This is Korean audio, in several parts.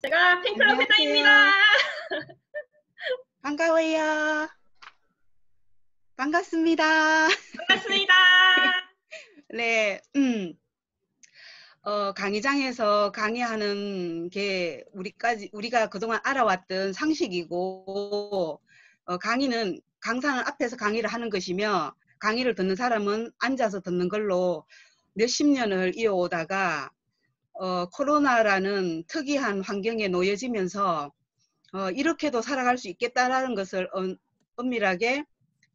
제가 팬클럽 회장입니다. 안녕하세요. 반가워요. 반갑습니다. 반갑습니다. 네, 강의장에서 강의하는 게 우리가 그동안 알아왔던 상식이고, 강사는 앞에서 강의를 하는 것이며, 강의를 듣는 사람은 앉아서 듣는 걸로 몇십 년을 이어오다가, 코로나라는 특이한 환경에 놓여지면서, 이렇게도 살아갈 수 있겠다라는 것을 엄밀하게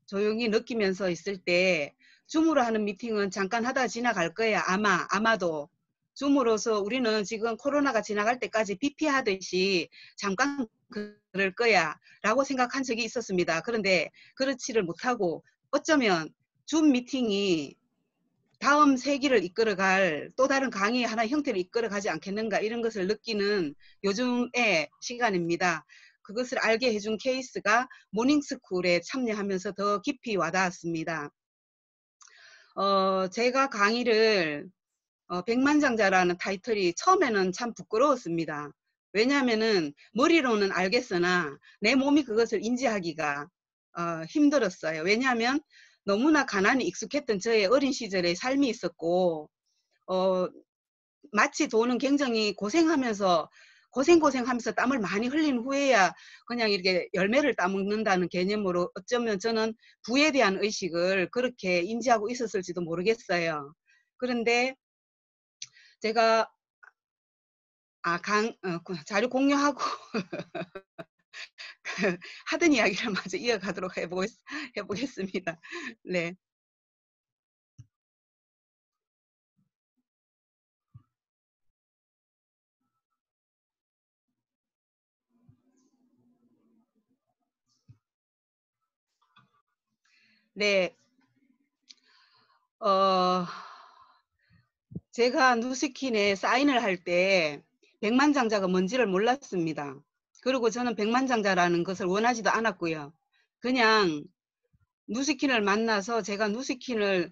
조용히 느끼면서 있을 때 줌으로 하는 미팅은 잠깐 하다가 지나갈 거야. 아마도. 줌으로서 우리는 지금 코로나가 지나갈 때까지 BP하듯이 잠깐 그럴 거야 라고 생각한 적이 있었습니다. 그런데 그렇지를 못하고 어쩌면 줌 미팅이 다음 세기를 이끌어갈 또 다른 강의 하나 형태를 이끌어가지 않겠는가 이런 것을 느끼는 요즘의 시간입니다. 그것을 알게 해준 케이스가 모닝스쿨에 참여하면서 더 깊이 와닿았습니다. 제가 강의를 백만장자라는 타이틀이 처음에는 참 부끄러웠습니다. 왜냐하면은 머리로는 알겠으나 내 몸이 그것을 인지하기가 힘들었어요. 왜냐하면 너무나 가난이 익숙했던 저의 어린 시절의 삶이 있었고 마치 돈은 굉장히 고생하면서 땀을 많이 흘린 후에야 그냥 이렇게 열매를 따먹는다는 개념으로 어쩌면 저는 부에 대한 의식을 그렇게 인지하고 있었을지도 모르겠어요. 그런데 제가 자료 공유하고 하던 이야기를 마저 이어가도록 해보겠습니다. 네. 네. 제가 누스킨에 사인을 할 때 백만장자가 뭔지를 몰랐습니다. 그리고 저는 백만장자라는 것을 원하지도 않았고요. 그냥 누스킨을 만나서 제가 누스킨을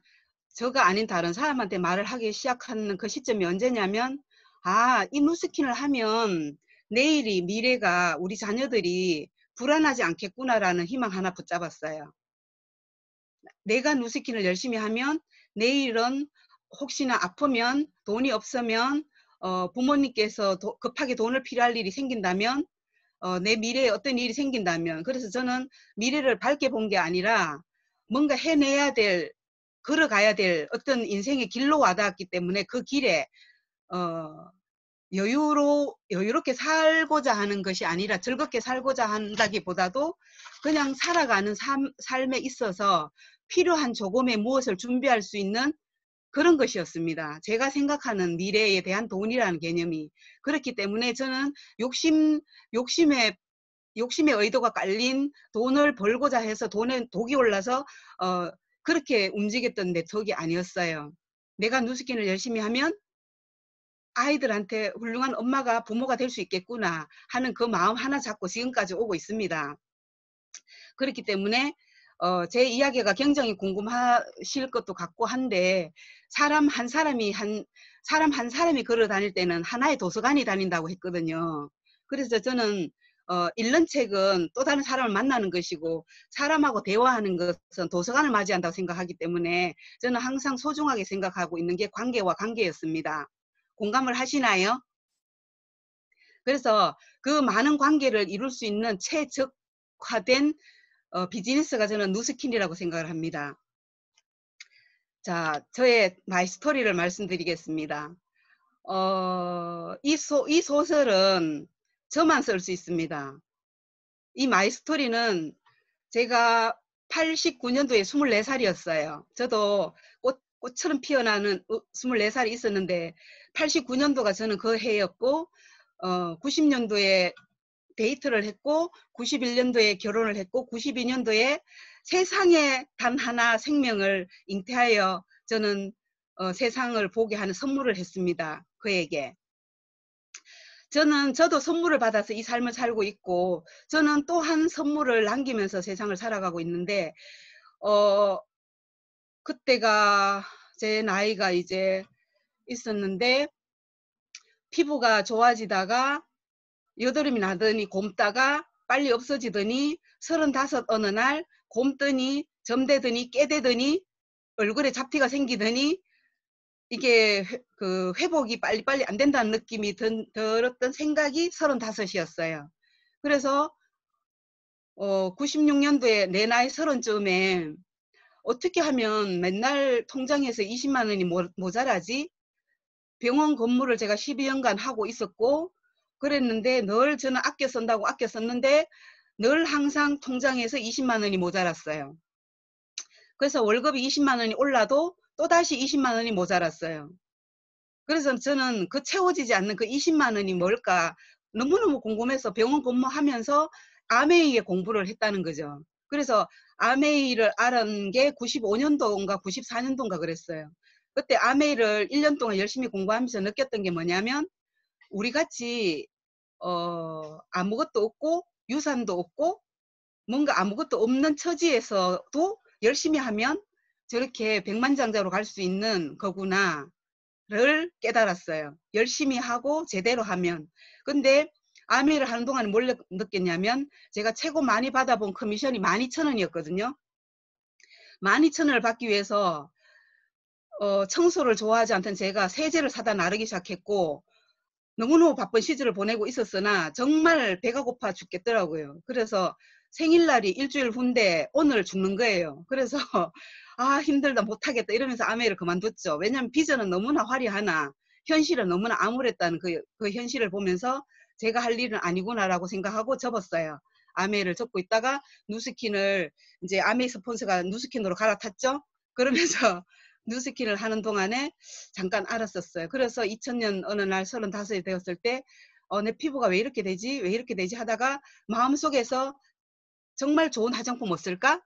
저가 아닌 다른 사람한테 말을 하기 시작하는 그 시점이 언제냐면 이 누스킨을 하면 미래가 우리 자녀들이 불안하지 않겠구나라는 희망 하나 붙잡았어요. 내가 누스킨을 열심히 하면 내일은 혹시나 아프면 돈이 없으면 부모님께서 급하게 돈을 필요할 일이 생긴다면 내 미래에 어떤 일이 생긴다면 그래서 저는 미래를 밝게 본 게 아니라 뭔가 해내야 될 걸어가야 될 어떤 인생의 길로 와닿았기 때문에 그 길에 여유롭게 살고자 하는 것이 아니라 즐겁게 살고자 한다기보다도 그냥 살아가는 삶에 있어서 필요한 조금의 무엇을 준비할 수 있는 그런 것이었습니다. 제가 생각하는 미래에 대한 돈이라는 개념이. 그렇기 때문에 저는 욕심의 의도가 깔린 돈을 벌고자 해서 돈에 독이 올라서 그렇게 움직였던 네트워크가 아니었어요. 내가 누스킨을 열심히 하면 아이들한테 훌륭한 엄마가 부모가 될 수 있겠구나 하는 그 마음 하나 잡고 지금까지 오고 있습니다. 그렇기 때문에 제 이야기가 굉장히 궁금하실 것도 같고 한데 사람 한 사람이 걸어 다닐 때는 하나의 도서관이 다닌다고 했거든요. 그래서 저는 읽는 책은 또 다른 사람을 만나는 것이고 사람하고 대화하는 것은 도서관을 맞이한다고 생각하기 때문에 저는 항상 소중하게 생각하고 있는 게 관계와 관계였습니다. 공감을 하시나요? 그래서 그 많은 관계를 이룰 수 있는 최적화된 비즈니스가 저는 누스킨이라고 생각을 합니다. 자, 저의 마이 스토리를 말씀드리겠습니다. 이 소설은 저만 쓸 수 있습니다. 이 마이 스토리는 제가 89년도에 24살이었어요. 저도 꽃처럼 피어나는 24살이 있었는데 89년도가 저는 그 해였고 90년도에 데이트를 했고 91년도에 결혼을 했고 92년도에 세상에 단 하나 생명을 잉태하여 저는 세상을 보게 하는 선물을 했습니다. 그에게. 저도 선물을 받아서 이 삶을 살고 있고 저는 또 한 선물을 남기면서 세상을 살아가고 있는데 그때가 제 나이가 이제 있었는데 피부가 좋아지다가 여드름이 나더니 곰다가 빨리 없어지더니 35 어느 날 곰더니 점되더니 깨되더니 얼굴에 잡티가 생기더니 이게 그 회복이 빨리빨리 안 된다는 느낌이 들었던 생각이 35이었어요. 그래서 96년도에 내 나이 30쯤에 어떻게 하면 맨날 통장에서 20만 원이 모자라지? 병원 근무를 제가 12년간 하고 있었고 그랬는데 늘 저는 아껴 쓴다고 아껴 썼는데 늘 항상 통장에서 20만 원이 모자랐어요. 그래서 월급이 20만 원이 올라도 또다시 20만 원이 모자랐어요. 그래서 저는 그 채워지지 않는 그 20만 원이 뭘까 너무너무 궁금해서 병원 근무하면서 아메이에 공부를 했다는 거죠. 그래서 아메이를 알은 게 95년도인가 94년도인가 그랬어요. 그때 아메이를 1년 동안 열심히 공부하면서 느꼈던 게 뭐냐면 우리 같이 아무것도 없고 유산도 없고 뭔가 아무것도 없는 처지에서도 열심히 하면 저렇게 백만장자로 갈 수 있는 거구나 를 깨달았어요. 열심히 하고 제대로 하면. 근데 아메이를 하는 동안에 뭘 느꼈냐면 제가 최고 많이 받아본 커미션이 12,000원이었거든요. 12,000원을 받기 위해서 청소를 좋아하지 않던 제가 세제를 사다 나르기 시작했고 너무너무 바쁜 시절을 보내고 있었으나 정말 배가 고파 죽겠더라고요. 그래서 생일날이 일주일 후인데 오늘 죽는 거예요. 그래서 아 힘들다 못하겠다 이러면서 아메이를 그만뒀죠. 왜냐하면 비전은 너무나 화려하나 현실은 너무나 암울했다는 그 현실을 보면서 제가 할 일은 아니구나라고 생각하고 접었어요. 아메이를 접고 있다가 누스킨을 이제 아메이 스폰서가 누스킨으로 갈아탔죠. 그러면서 누스킨을 하는 동안에 잠깐 알았었어요. 그래서 2000년 어느 날 35이 되었을 때 내 피부가 왜 이렇게 되지? 왜 이렇게 되지? 하다가 마음속에서 정말 좋은 화장품 없을까?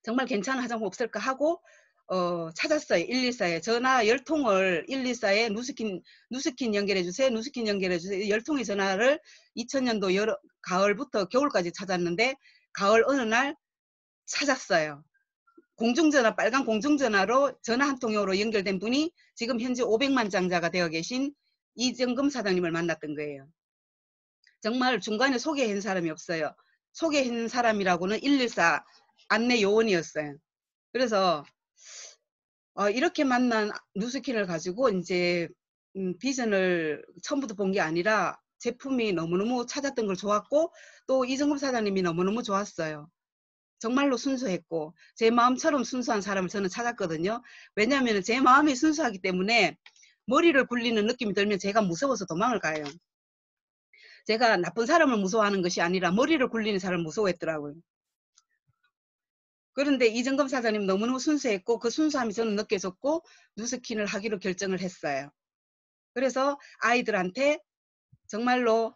정말 괜찮은 화장품 없을까 하고 찾았어요. 114에 전화 10통을 114에 누스킨 연결해 주세요. 누스킨 연결해 주세요. 10통의 전화를 2000년도 가을부터 겨울까지 찾았는데 가을 어느 날 찾았어요. 공중전화, 빨간 공중전화로 전화 한 통으로 연결된 분이 지금 현재 500만 장자가 되어 계신 이정금 사장님을 만났던 거예요. 정말 중간에 소개한 사람이 없어요. 소개한 사람이라고는 114 안내 요원이었어요. 그래서 이렇게 만난 누스킨을 가지고 이제 비전을 처음부터 본 게 아니라 제품이 너무너무 찾았던 걸 좋았고 또 이정금 사장님이 너무너무 좋았어요. 정말로 순수했고 제 마음처럼 순수한 사람을 저는 찾았거든요. 왜냐하면 제 마음이 순수하기 때문에 머리를 굴리는 느낌이 들면 제가 무서워서 도망을 가요. 제가 나쁜 사람을 무서워하는 것이 아니라 머리를 굴리는 사람을 무서워했더라고요. 그런데 이정금 사장님 너무너무 순수했고 그 순수함이 저는 느껴졌고 누스킨을 하기로 결정을 했어요. 그래서 아이들한테 정말로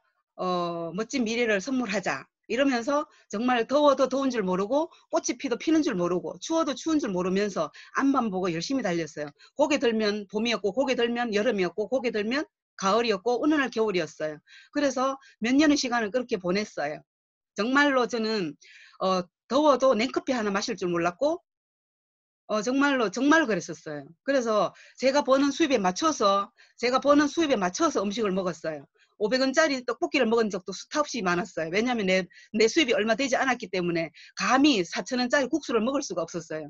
멋진 미래를 선물하자. 이러면서 정말 더워도 더운 줄 모르고 꽃이 피도 피는 줄 모르고 추워도 추운 줄 모르면서 앞만 보고 열심히 달렸어요. 고개 들면 봄이었고 고개 들면 여름이었고 고개 들면 가을이었고 어느 날 겨울이었어요. 그래서 몇 년의 시간을 그렇게 보냈어요. 정말로 저는 더워도 냉커피 하나 마실 줄 몰랐고 정말로 그랬었어요. 그래서 제가 버는 수입에 맞춰서 음식을 먹었어요. 500원짜리 떡볶이를 먹은 적도 수타 없이 많았어요. 왜냐하면 내 수입이 얼마 되지 않았기 때문에 감히 4,000원짜리 국수를 먹을 수가 없었어요.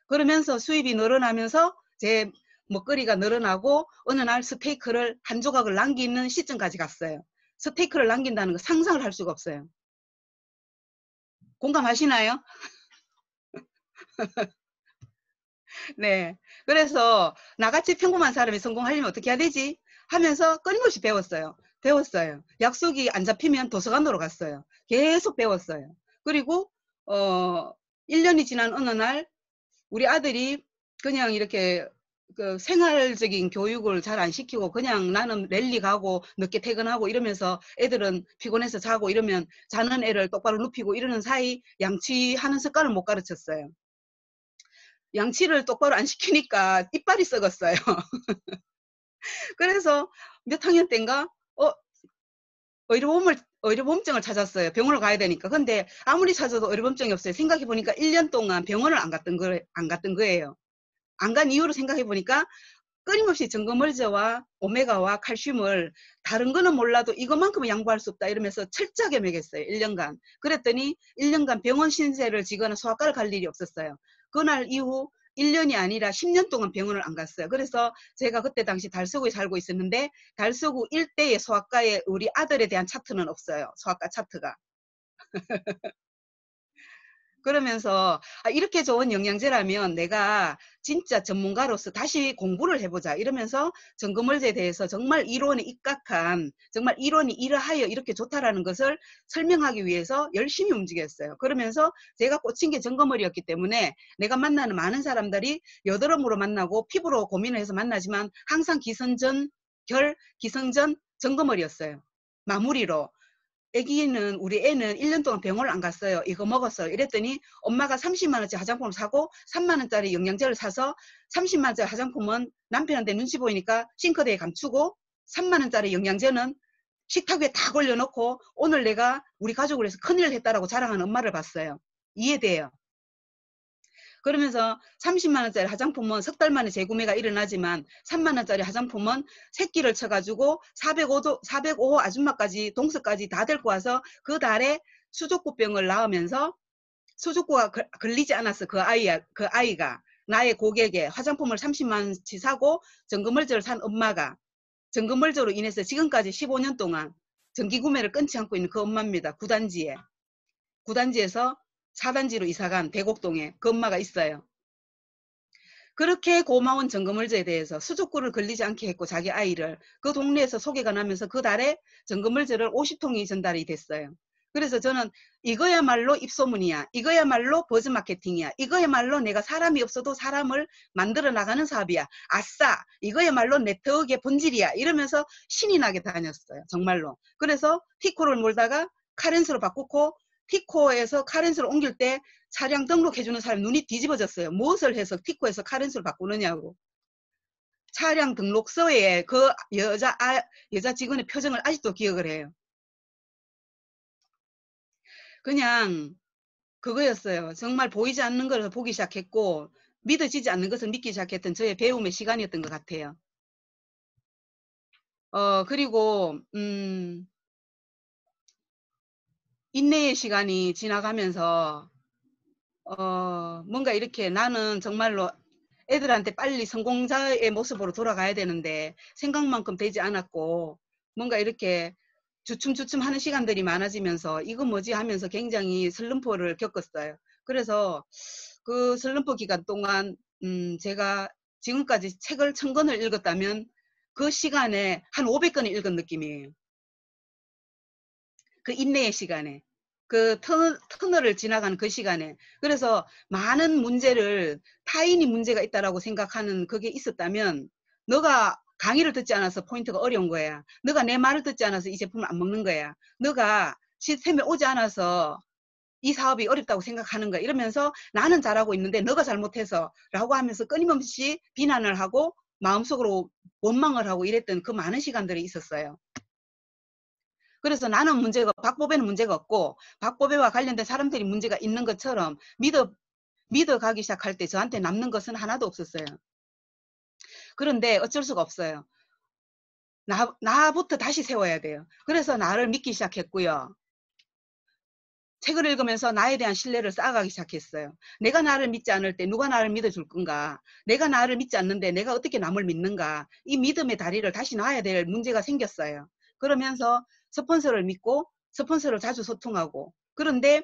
그러면서 수입이 늘어나면서 제 먹거리가 늘어나고 어느 날 스테이크를 한 조각을 남기는 시점까지 갔어요. 스테이크를 남긴다는 거 상상을 할 수가 없어요. 공감하시나요? 네. 그래서 나같이 평범한 사람이 성공하려면 어떻게 해야 되지? 하면서 끊임없이 배웠어요. 약속이 안 잡히면 도서관으로 갔어요. 계속 배웠어요. 그리고 1년이 지난 어느 날 우리 아들이 그냥 이렇게 그 생활적인 교육을 잘 안 시키고 그냥 나는 랠리 가고 늦게 퇴근하고 이러면서 애들은 피곤해서 자고 이러면 자는 애를 똑바로 눕히고 이러는 사이 양치하는 습관을 못 가르쳤어요. 양치를 똑바로 안 시키니까 이빨이 썩었어요. 그래서 몇 학년 때인가 의료보험증을 찾았어요. 병원을 가야 되니까. 근데 아무리 찾아도 의료보험증이 없어요. 생각해보니까 1년 동안 병원을 안 갔던 거예요. 안 간 이유로 생각해보니까 끊임없이 정거물제와 오메가와 칼슘을 다른 거는 몰라도 이것만큼은 양보할 수 없다 이러면서 철저하게 먹였어요. 1년간. 그랬더니 1년간 병원 신세를 지거나 소아과를 갈 일이 없었어요. 그날 이후 1년이 아니라 10년 동안 병원을 안 갔어요. 그래서 제가 그때 당시 달서구에 살고 있었는데 달서구 일대의 소아과에 우리 아들에 대한 차트는 없어요. 소아과 차트가. 그러면서 이렇게 좋은 영양제라면 내가 진짜 전문가로서 다시 공부를 해보자 이러면서 정거물제에 대해서 정말 이론에 입각한 정말 이론이 이러하여 이렇게 좋다라는 것을 설명하기 위해서 열심히 움직였어요. 그러면서 제가 꽂힌 게 정거물이었기 때문에 내가 만나는 많은 사람들이 여드름으로 만나고 피부로 고민을 해서 만나지만 항상 기선전 기성전 정거물이었어요. 마무리로. 우리 애는 1년 동안 병원을 안 갔어요. 이거 먹었어요. 이랬더니 엄마가 30만 원짜리 화장품을 사고 3만 원짜리 영양제를 사서 30만 원짜리 화장품은 남편한테 눈치 보이니까 싱크대에 감추고 3만 원짜리 영양제는 식탁 위에 다 걸려놓고 오늘 내가 우리 가족을 위해서 큰일을 했다라고 자랑하는 엄마를 봤어요. 이해돼요. 그러면서 30만 원짜리 화장품은 석 달 만에 재구매가 일어나지만 3만 원짜리 화장품은 새끼를 쳐가지고 405호 아줌마까지 동서까지 다 데리고 와서 그 달에 수족구병을 낳으면서 수족구가 걸리지 않았어. 그 아이가 나의 고객에 화장품을 30만 원치 사고 정금물제를 산 엄마가 정금물제로 인해서 지금까지 15년 동안 정기구매를 끊지 않고 있는 그 엄마입니다. 구단지에서 4단지로 이사간 대곡동에 그 엄마가 있어요. 그렇게 고마운 정거물제에 대해서 수족구를 걸리지 않게 했고 자기 아이를 그 동네에서 소개가 나면서 그 달에 정거물제를 50통이 전달이 됐어요. 그래서 저는 이거야말로 입소문이야. 이거야말로 버즈 마케팅이야. 이거야말로 내가 사람이 없어도 사람을 만들어 나가는 사업이야. 아싸! 이거야말로 네트워크의 본질이야. 이러면서 신이 나게 다녔어요. 정말로. 그래서 티코를 몰다가 카렌스로 바꾸고 티코에서 카렌스로 옮길 때 차량 등록해주는 사람 눈이 뒤집어졌어요. 무엇을 해서 티코에서 카렌스로 바꾸느냐고. 차량 등록서에 그 여자 직원의 표정을 아직도 기억을 해요. 그냥 그거였어요. 정말 보이지 않는 것을 보기 시작했고 믿어지지 않는 것을 믿기 시작했던 저의 배움의 시간이었던 것 같아요. 그리고 인내의 시간이 지나가면서 뭔가 이렇게 나는 정말로 애들한테 빨리 성공자의 모습으로 돌아가야 되는데 생각만큼 되지 않았고 뭔가 이렇게 주춤주춤 하는 시간들이 많아지면서 이거 뭐지 하면서 굉장히 슬럼프를 겪었어요. 그래서 그 슬럼프 기간 동안 제가 지금까지 책을 1000권을 읽었다면 그 시간에 한 500권을 읽은 느낌이에요. 그 인내의 시간에. 그 터널을 지나가는 그 시간에. 그래서 많은 문제를 타인이 문제가 있다라고 생각하는 그게 있었다면 너가 강의를 듣지 않아서 포인트가 어려운 거야. 너가 내 말을 듣지 않아서 이 제품을 안 먹는 거야. 너가 시스템에 오지 않아서 이 사업이 어렵다고 생각하는 거야. 이러면서 나는 잘하고 있는데 너가 잘못해서 라고 하면서 끊임없이 비난을 하고 마음속으로 원망을 하고 이랬던 그 많은 시간들이 있었어요. 그래서 나는 문제가 박보배는 문제가 없고 박보배와 관련된 사람들이 문제가 있는 것처럼 믿어가기 시작할 때 저한테 남는 것은 하나도 없었어요. 그런데 어쩔 수가 없어요. 나부터 다시 세워야 돼요. 그래서 나를 믿기 시작했고요. 책을 읽으면서 나에 대한 신뢰를 쌓아가기 시작했어요. 내가 나를 믿지 않을 때 누가 나를 믿어줄 건가? 내가 나를 믿지 않는데 내가 어떻게 남을 믿는가? 이 믿음의 다리를 다시 놔야 될 문제가 생겼어요. 그러면서 스폰서를 믿고 스폰서를 자주 소통하고 그런데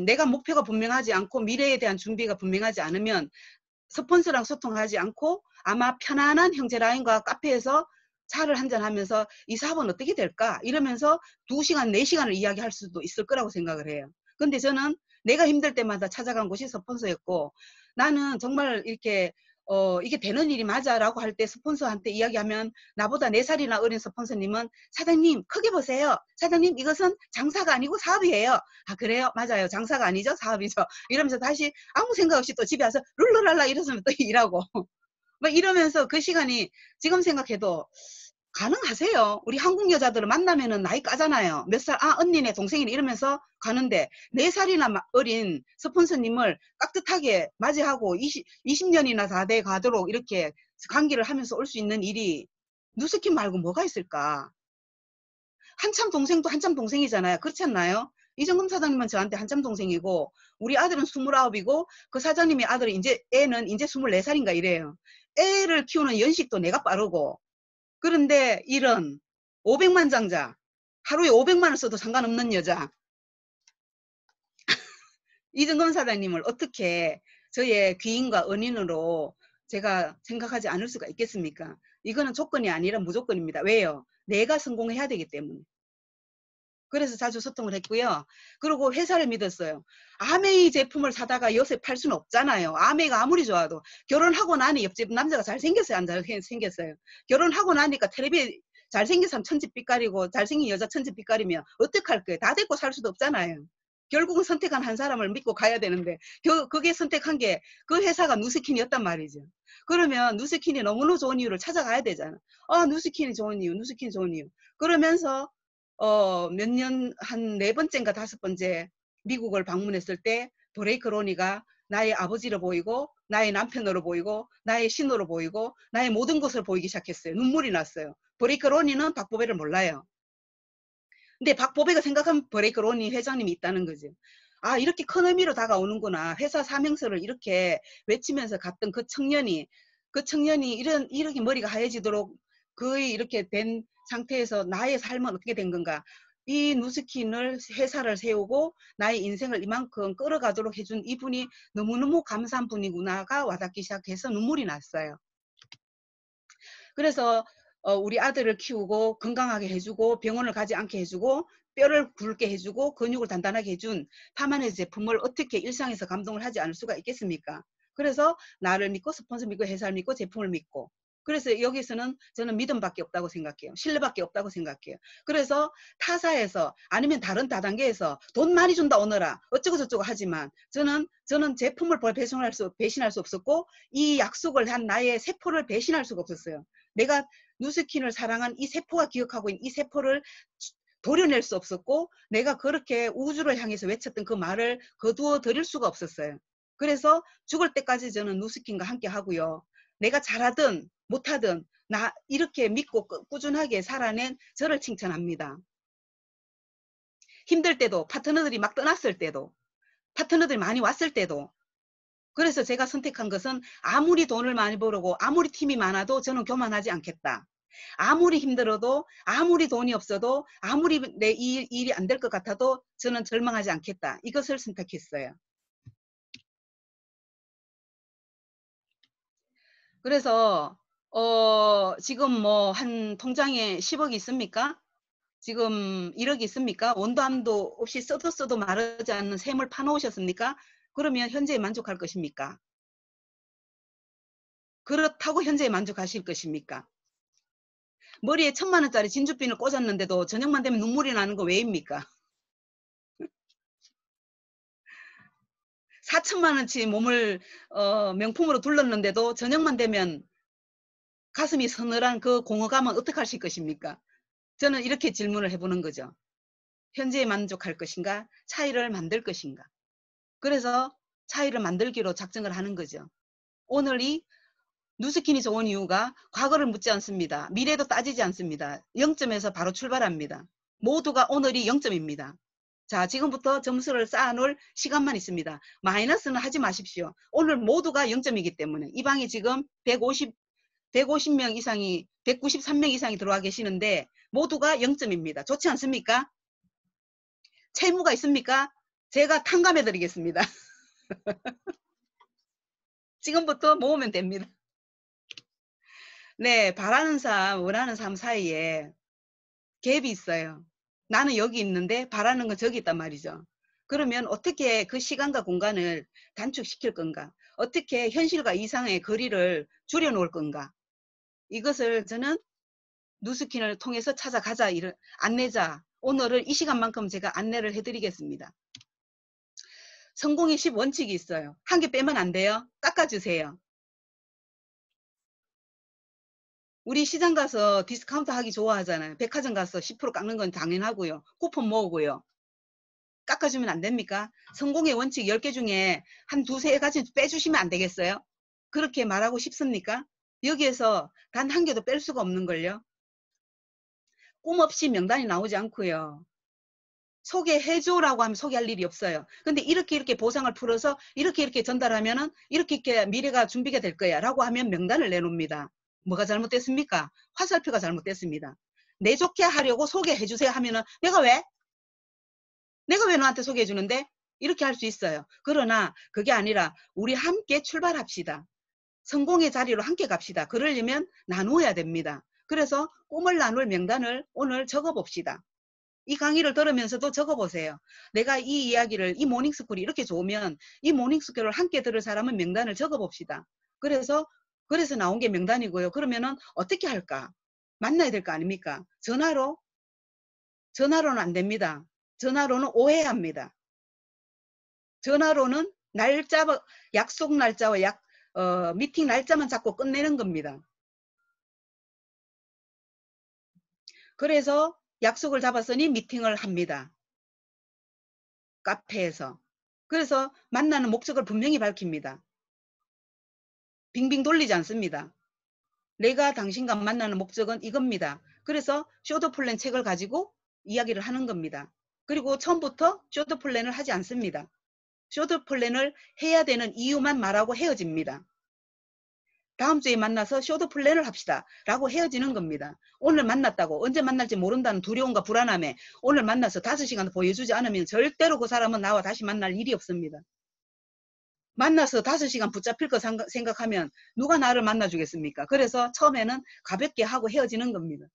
내가 목표가 분명하지 않고 미래에 대한 준비가 분명하지 않으면 스폰서랑 소통하지 않고 아마 편안한 형제라인과 카페에서 차를 한잔하면서 이 사업은 어떻게 될까? 이러면서 2시간, 4시간을 이야기할 수도 있을 거라고 생각을 해요. 근데 저는 내가 힘들 때마다 찾아간 곳이 스폰서였고 나는 정말 이렇게 이게 되는 일이 맞아라고 할 때 스폰서한테 이야기하면 나보다 4살이나 어린 스폰서님은 사장님 크게 보세요. 사장님 이것은 장사가 아니고 사업이에요. 아 그래요? 맞아요. 장사가 아니죠? 사업이죠. 이러면서 다시 아무 생각 없이 또 집에 와서 룰루랄라 이러면 또 일하고 막 이러면서 그 시간이 지금 생각해도 가능하세요. 우리 한국 여자들을 만나면은 나이 까잖아요. 몇 살, 언니네, 동생이네 이러면서 가는데 4살이나 어린 스폰서님을 깍듯하게 맞이하고 20년이나 다 돼 가도록 이렇게 관계를 하면서 올 수 있는 일이 누스킨 말고 뭐가 있을까? 한참 동생도 한참 동생이잖아요. 그렇지 않나요? 이정금 사장님은 저한테 한참 동생이고 우리 아들은 29이고 그 사장님의 아들은 애는 이제 24살인가 이래요. 애를 키우는 연식도 내가 빠르고 그런데 이런 500만 장자 하루에 500만 원 써도 상관없는 여자 이정금 사장님을 어떻게 저의 귀인과 은인으로 제가 생각하지 않을 수가 있겠습니까? 이거는 조건이 아니라 무조건입니다. 왜요? 내가 성공해야 되기 때문에. 그래서 자주 소통을 했고요. 그리고 회사를 믿었어요. 아메이 제품을 사다가 요새 팔 수는 없잖아요. 아메이가 아무리 좋아도. 결혼하고 나니 옆집 남자가 잘생겼어요? 안 잘생겼어요? 결혼하고 나니까 텔레비에 잘생긴 사람 천지빛깔이고 잘생긴 여자 천지빛깔이면 어떡할 거예요? 다 데리고 살 수도 없잖아요. 결국은 선택한 한 사람을 믿고 가야 되는데 그게 선택한 게 그 회사가 누스킨이었단 말이죠. 그러면 누스킨이 너무너무 좋은 이유를 찾아가야 되잖아. 누스킨이 좋은 이유, 누스킨이 좋은 이유. 그러면서 몇 년, 한 4번째인가 5번째 미국을 방문했을 때 브레이크 로니가 나의 아버지로 보이고 나의 남편으로 보이고 나의 신으로 보이고 나의 모든 것을 보이기 시작했어요. 눈물이 났어요. 브레이크 로니는 박보배를 몰라요. 근데 박보배가 생각하면 브레이크 로니 회장님이 있다는 거죠. 아, 이렇게 큰 의미로 다가오는구나. 회사 사명서를 이렇게 외치면서 갔던 그 청년이 이렇게 머리가 하얘지도록 거의 이렇게 된 상태에서 나의 삶은 어떻게 된 건가. 이 누스킨을 회사를 세우고 나의 인생을 이만큼 끌어가도록 해준 이분이 너무너무 감사한 분이구나가 와닿기 시작해서 눈물이 났어요. 그래서 우리 아들을 키우고 건강하게 해주고 병원을 가지 않게 해주고 뼈를 굵게 해주고 근육을 단단하게 해준 파마네 제품을 어떻게 일상에서 감동을 하지 않을 수가 있겠습니까? 그래서 나를 믿고 스폰서 믿고 회사를 믿고 제품을 믿고 그래서 여기서는 저는 믿음밖에 없다고 생각해요. 신뢰밖에 없다고 생각해요. 그래서 타사에서 아니면 다른 다단계에서 돈 많이 준다 오너라 어쩌고 저쩌고 하지만 저는 제품을 배신할 수 없었고 이 약속을 한 나의 세포를 배신할 수가 없었어요. 내가 누스킨을 사랑한 이 세포가 기억하고 있는 이 세포를 도려낼 수 없었고 내가 그렇게 우주를 향해서 외쳤던 그 말을 거두어 드릴 수가 없었어요. 그래서 죽을 때까지 저는 누스킨과 함께 하고요. 내가 잘하든 못하든 나 이렇게 믿고 꾸준하게 살아낸 저를 칭찬합니다. 힘들 때도 파트너들이 막 떠났을 때도 파트너들이 많이 왔을 때도 그래서 제가 선택한 것은 아무리 돈을 많이 벌고 아무리 팀이 많아도 저는 교만하지 않겠다. 아무리 힘들어도 아무리 돈이 없어도 아무리 내 일이 안 될 것 같아도 저는 절망하지 않겠다. 이것을 선택했어요. 그래서 지금 뭐 한 통장에 10억이 있습니까? 지금 1억이 있습니까? 원도 암도 없이 써도 마르지 않는 샘을 파놓으셨습니까? 그러면 현재에 만족할 것입니까? 그렇다고 현재에 만족하실 것입니까? 머리에 1000만원짜리 진주핀을 꽂았는데도 저녁만 되면 눈물이 나는 거 왜입니까? 4천만원치 몸을 명품으로 둘렀는데도 저녁만 되면 가슴이 서늘한 그 공허감은 어떻게 하실 것입니까? 저는 이렇게 질문을 해보는 거죠. 현재에 만족할 것인가? 차이를 만들 것인가? 그래서 차이를 만들기로 작정을 하는 거죠. 오늘이 누스킨이 좋은 이유가 과거를 묻지 않습니다. 미래도 따지지 않습니다. 0점에서 바로 출발합니다. 모두가 오늘이 0점입니다. 자, 지금부터 점수를 쌓아놓을 시간만 있습니다. 마이너스는 하지 마십시오. 오늘 모두가 0점이기 때문에 이 방에 지금 150명 이상이 193명 이상이 들어와 계시는데 모두가 0점입니다. 좋지 않습니까? 채무가 있습니까? 제가 탕감해 드리겠습니다. 지금부터 모으면 됩니다. 네, 바라는 삶, 원하는 삶 사이에 갭이 있어요. 나는 여기 있는데 바라는 건 저기 있단 말이죠. 그러면 어떻게 그 시간과 공간을 단축시킬 건가? 어떻게 현실과 이상의 거리를 줄여놓을 건가? 이것을 저는 누스킨을 통해서 찾아가자, 안내자. 오늘을 이 시간만큼 제가 안내를 해드리겠습니다. 성공의 10원칙이 있어요. 한 개 빼면 안 돼요. 깎아주세요. 우리 시장 가서 디스카운트 하기 좋아하잖아요. 백화점 가서 10% 깎는 건 당연하고요. 쿠폰 모으고요. 깎아주면 안 됩니까? 성공의 원칙 10개 중에 한 두세 가지 빼주시면 안 되겠어요? 그렇게 말하고 싶습니까? 여기에서 단 한 개도 뺄 수가 없는 걸요. 꿈 없이 명단이 나오지 않고요. 소개해줘라고 하면 소개할 일이 없어요. 근데 이렇게 보상을 풀어서 이렇게 전달하면은 이렇게 미래가 준비가 될 거야 라고 하면 명단을 내놓습니다. 뭐가 잘못됐습니까? 화살표가 잘못됐습니다. 내 좋게 하려고 소개해주세요 하면은 내가 왜 너한테 소개해주는데? 이렇게 할 수 있어요. 그러나 그게 아니라 우리 함께 출발합시다. 성공의 자리로 함께 갑시다. 그러려면 나누어야 됩니다. 그래서 꿈을 나눌 명단을 오늘 적어봅시다. 이 강의를 들으면서도 적어보세요. 내가 이 이야기를, 이 모닝스쿨이 이렇게 좋으면 이 모닝스쿨을 함께 들을 사람은 명단을 적어봅시다. 그래서 나온 게 명단이고요. 그러면은 어떻게 할까? 만나야 될 거 아닙니까? 전화로는 안 됩니다. 전화로는 오해합니다. 전화로는 약속 날짜와 미팅 날짜만 잡고 끝내는 겁니다. 그래서 약속을 잡았으니 미팅을 합니다. 카페에서. 그래서 만나는 목적을 분명히 밝힙니다. 빙빙 돌리지 않습니다. 내가 당신과 만나는 목적은 이겁니다. 그래서 쇼도 플랜 책을 가지고 이야기를 하는 겁니다. 그리고 처음부터 쇼도 플랜을 하지 않습니다. 쇼도 플랜을 해야 되는 이유만 말하고 헤어집니다. 다음 주에 만나서 쇼도 플랜을 합시다 라고 헤어지는 겁니다. 오늘 만났다고 언제 만날지 모른다는 두려움과 불안함에 오늘 만나서 5시간 보여주지 않으면 절대로 그 사람은 나와 다시 만날 일이 없습니다. 만나서 5시간 붙잡힐 거 생각하면 누가 나를 만나주겠습니까? 그래서 처음에는 가볍게 하고 헤어지는 겁니다.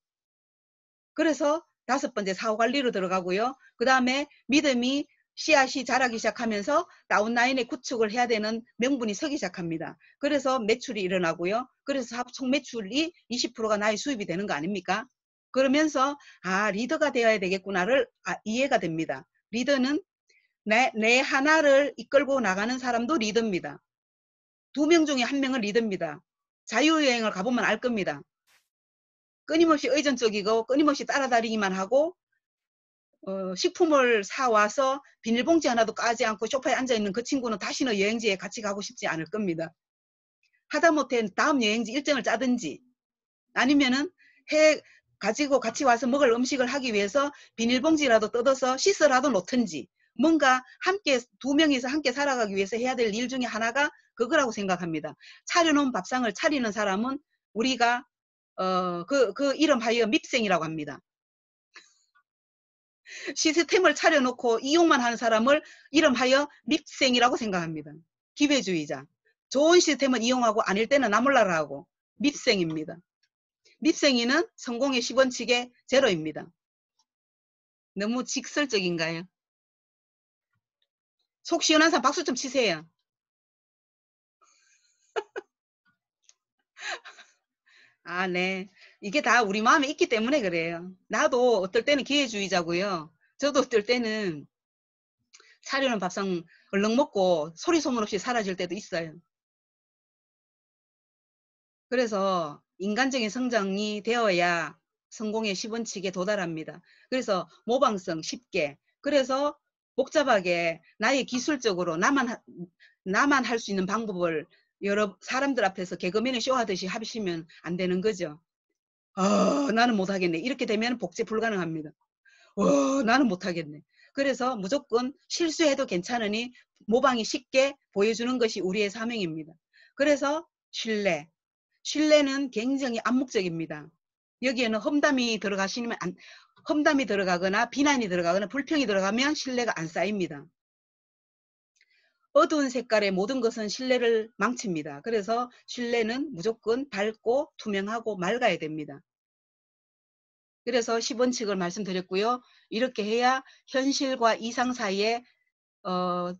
그래서 5번째 사후관리로 들어가고요. 그 다음에 믿음이 씨앗이 자라기 시작하면서 다운라인에 구축을 해야 되는 명분이 서기 시작합니다. 그래서 매출이 일어나고요. 그래서 총 매출이 20%가 나의 수입이 되는 거 아닙니까? 그러면서 리더가 되어야 되겠구나를 이해가 됩니다. 리더는 내 하나를 이끌고 나가는 사람도 리더입니다. 2명 중에 1명은 리더입니다. 자유여행을 가보면 알 겁니다. 끊임없이 의존적이고 끊임없이 따라다니기만 하고 식품을 사와서 비닐봉지 하나도 까지 않고 소파에 앉아있는 그 친구는 다시는 여행지에 같이 가고 싶지 않을 겁니다. 하다못해 다음 여행지 일정을 짜든지 아니면은 가지고 같이 와서 먹을 음식을 하기 위해서 비닐봉지라도 뜯어서 씻어라도 놓든지 뭔가 함께 2명이서 함께 살아가기 위해서 해야 될 일 중에 하나가 그거라고 생각합니다. 차려놓은 밥상을 차리는 사람은 우리가 그 이름하여 밉생이라고 합니다. 시스템을 차려놓고 이용만 하는 사람을 이름하여 밉생이라고 생각합니다. 기회주의자. 좋은 시스템을 이용하고 아닐 때는 나몰라라 하고 밉생입니다. 밉생이는 성공의 10원칙의 제로입니다. 너무 직설적인가요? 속 시원한 사람 박수 좀 치세요. 네. 이게 다 우리 마음에 있기 때문에 그래요. 나도 어떨 때는 기회주의자고요. 저도 어떨 때는 차려놓은 밥상 얼른 먹고 소리 소문 없이 사라질 때도 있어요. 그래서 인간적인 성장이 되어야 성공의 10원칙에 도달합니다. 그래서 모방성 쉽게, 그래서 복잡하게 나의 기술적으로 나만 할 수 있는 방법을 여러 사람들 앞에서 개그맨을 쇼하듯이 하시면 안 되는 거죠. 나는 못하겠네. 이렇게 되면 복제 불가능합니다. 나는 못하겠네. 그래서 무조건 실수해도 괜찮으니 모방이 쉽게 보여주는 것이 우리의 사명입니다. 그래서 신뢰는 굉장히 암묵적입니다. 여기에는 험담이 들어가거나 비난이 들어가거나 불평이 들어가면 신뢰가 안 쌓입니다. 어두운 색깔의 모든 것은 신뢰를 망칩니다. 그래서 신뢰는 무조건 밝고 투명하고 맑아야 됩니다. 그래서 10원칙을 말씀드렸고요. 이렇게 해야 현실과 이상 사이에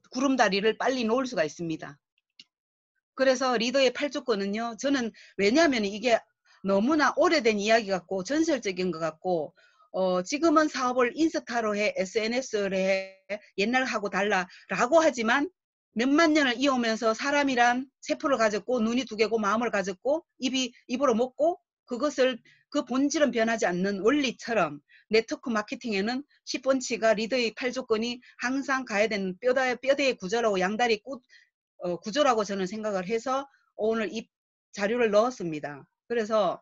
구름다리를 빨리 놓을 수가 있습니다. 그래서 리더의 8조건은요. 저는 왜냐하면 이게 너무나 오래된 이야기 같고 전설적인 것 같고 지금은 사업을 인스타로 해, SNS로 해, 옛날하고 달라라고 하지만 몇만 년을 이어오면서 사람이란 세포를 가졌고 눈이 2개고 마음을 가졌고 입으로 먹고 그것을 그 본질은 변하지 않는 원리처럼 네트워크 마케팅에는 10번치가 리더의 8조건이 항상 가야 되는 뼈대의 구조라고 양다리 구조라고 저는 생각을 해서 오늘 이 자료를 넣었습니다. 그래서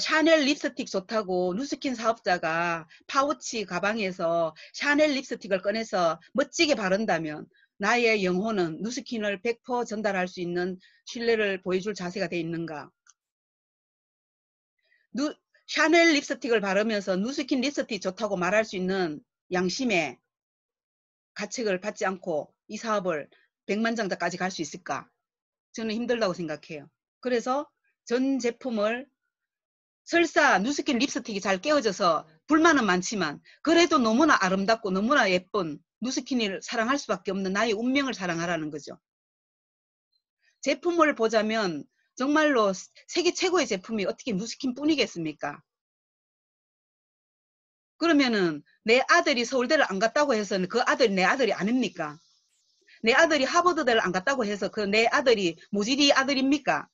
샤넬 립스틱 좋다고 누스킨 사업자가 파우치 가방에서 샤넬 립스틱을 꺼내서 멋지게 바른다면 나의 영혼은 누스킨을 100% 전달할 수 있는 신뢰를 보여줄 자세가 돼 있는가? 샤넬 립스틱을 바르면서 누스킨 립스틱 좋다고 말할 수 있는 양심의 가책을 받지 않고 이 사업을 백만장자까지 갈 수 있을까? 저는 힘들다고 생각해요. 그래서 전 제품을 설사 누스킨 립스틱이 잘 깨어져서 불만은 많지만 그래도 너무나 아름답고 너무나 예쁜 누스킨을 사랑할 수밖에 없는 나의 운명을 사랑하라는 거죠. 제품을 보자면 정말로 세계 최고의 제품이 어떻게 누스킨 뿐이겠습니까? 그러면은 내 아들이 서울대를 안 갔다고 해서 그 아들이 내 아들이 아닙니까? 내 아들이 하버드대를 안 갔다고 해서 그 내 아들이 모질이 아들입니까?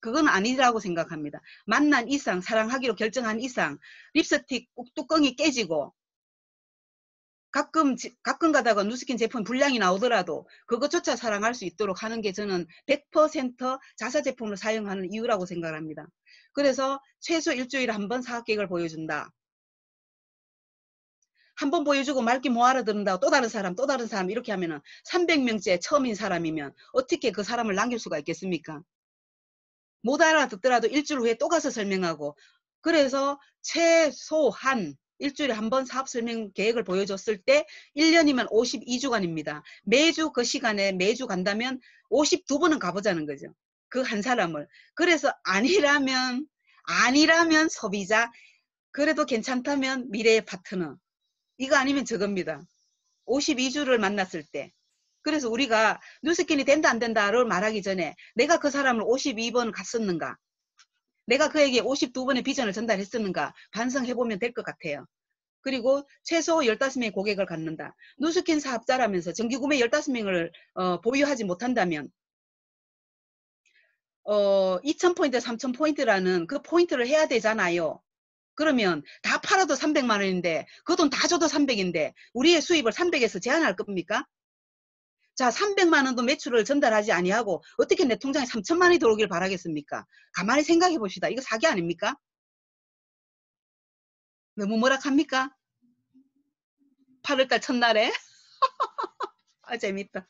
그건 아니라고 생각합니다. 만난 이상, 사랑하기로 결정한 이상 립스틱 뚜껑이 깨지고 가끔 가다가 누스킨 제품 불량이 나오더라도 그것조차 사랑할 수 있도록 하는 게 저는 100% 자사 제품을 사용하는 이유라고 생각을 합니다. 그래서 최소 일주일에 한 번 사업계획을 보여준다. 한 번 보여주고 말기 못 알아듣는다고 또 다른 사람 이렇게 하면은 300명째 처음인 사람이면 어떻게 그 사람을 남길 수가 있겠습니까? 못 알아듣더라도 일주일 후에 또 가서 설명하고 그래서 최소한 일주일에 한 번 사업 설명 계획을 보여줬을 때 1년이면 52주간입니다. 매주 그 시간에 매주 간다면 52번은 가보자는 거죠. 그 한 사람을. 그래서 아니라면 소비자 그래도 괜찮다면 미래의 파트너 이거 아니면 저겁니다. 52주를 만났을 때. 그래서 우리가 누스킨이 된다 안 된다를 말하기 전에 내가 그 사람을 52번 갔었는가 내가 그에게 52번의 비전을 전달했었는가 반성해보면 될 것 같아요. 그리고 최소 15명의 고객을 갖는다. 누스킨 사업자라면서 정기구매 15명을 보유하지 못한다면 2000포인트, 3000포인트라는 그 포인트를 해야 되잖아요. 그러면 다 팔아도 300만 원인데 그 돈 다 줘도 300인데 우리의 수입을 300에서 제한할 겁니까? 자, 300만 원도 매출을 전달하지 아니하고 어떻게 내 통장에 3천만 원이 들어오길 바라겠습니까? 가만히 생각해 봅시다. 이거 사기 아닙니까? 너무 뭐락합니까? 8월달 첫날에? 아, 재밌다.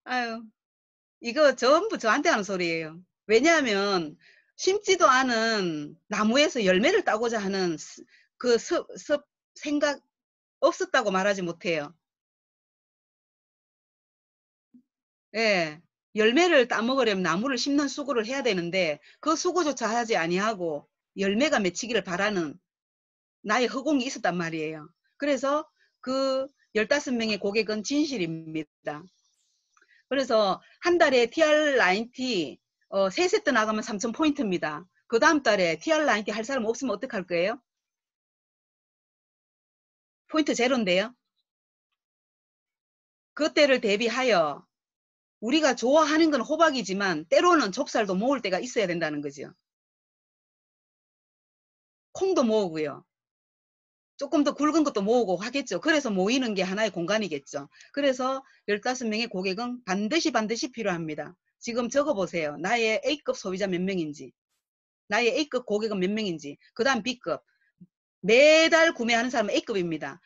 아유, 이거 전부 저한테 하는 소리예요. 왜냐하면 심지도 않은 나무에서 열매를 따고자 하는 그 생각 없었다고 말하지 못해요. 예. 열매를 따먹으려면 나무를 심는 수고를 해야 되는데 그 수고조차 하지 아니하고 열매가 맺히기를 바라는 나의 허공이 있었단 말이에요. 그래서 그 15명의 고객은 진실입니다. 그래서 한 달에 TR9T 3세트 나가면 3,000포인트입니다. 그 다음 달에 TR9T 할 사람 없으면 어떡할 거예요? 포인트 제로인데요. 그때를 대비하여 우리가 좋아하는 건 호박이지만 때로는 좁쌀도 모을 때가 있어야 된다는 거죠. 콩도 모으고요. 조금 더 굵은 것도 모으고 하겠죠. 그래서 모이는 게 하나의 공간이겠죠. 그래서 15명의 고객은 반드시 필요합니다. 지금 적어보세요. 나의 A급 소비자 몇 명인지, 나의 A급 고객은 몇 명인지, 그 다음 B급. 매달 구매하는 사람은 A급입니다.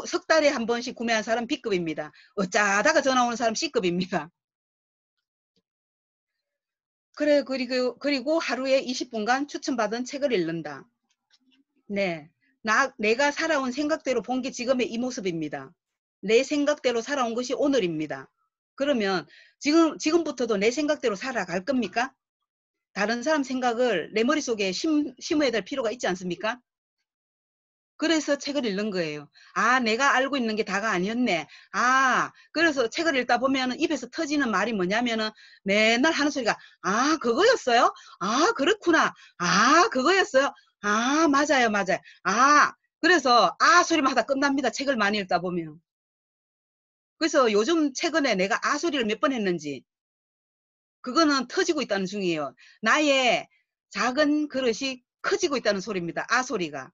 석 달에 한 번씩 구매하는 사람은 B급입니다. 어쩌다가 전화 오는 사람 C급입니다. 그래, 그리고 하루에 20분간 추천받은 책을 읽는다. 네. 내가 살아온 생각대로 본 게 지금의 이 모습입니다. 내 생각대로 살아온 것이 오늘입니다. 그러면 지금부터도 내 생각대로 살아갈 겁니까? 다른 사람 생각을 내 머릿속에 심어야 될 필요가 있지 않습니까? 그래서 책을 읽는 거예요. 아, 내가 알고 있는 게 다가 아니었네. 아, 그래서 책을 읽다 보면 입에서 터지는 말이 뭐냐면은 맨날 하는 소리가 아, 그거였어요? 아, 그렇구나. 아, 그거였어요? 아, 맞아요. 아, 그래서 아 소리만 하다 끝납니다. 책을 많이 읽다 보면. 그래서 요즘 최근에 내가 아 소리를 몇 번 했는지 그거는 터지고 있다는 중이에요. 나의 작은 그릇이 커지고 있다는 소리입니다. 아 소리가.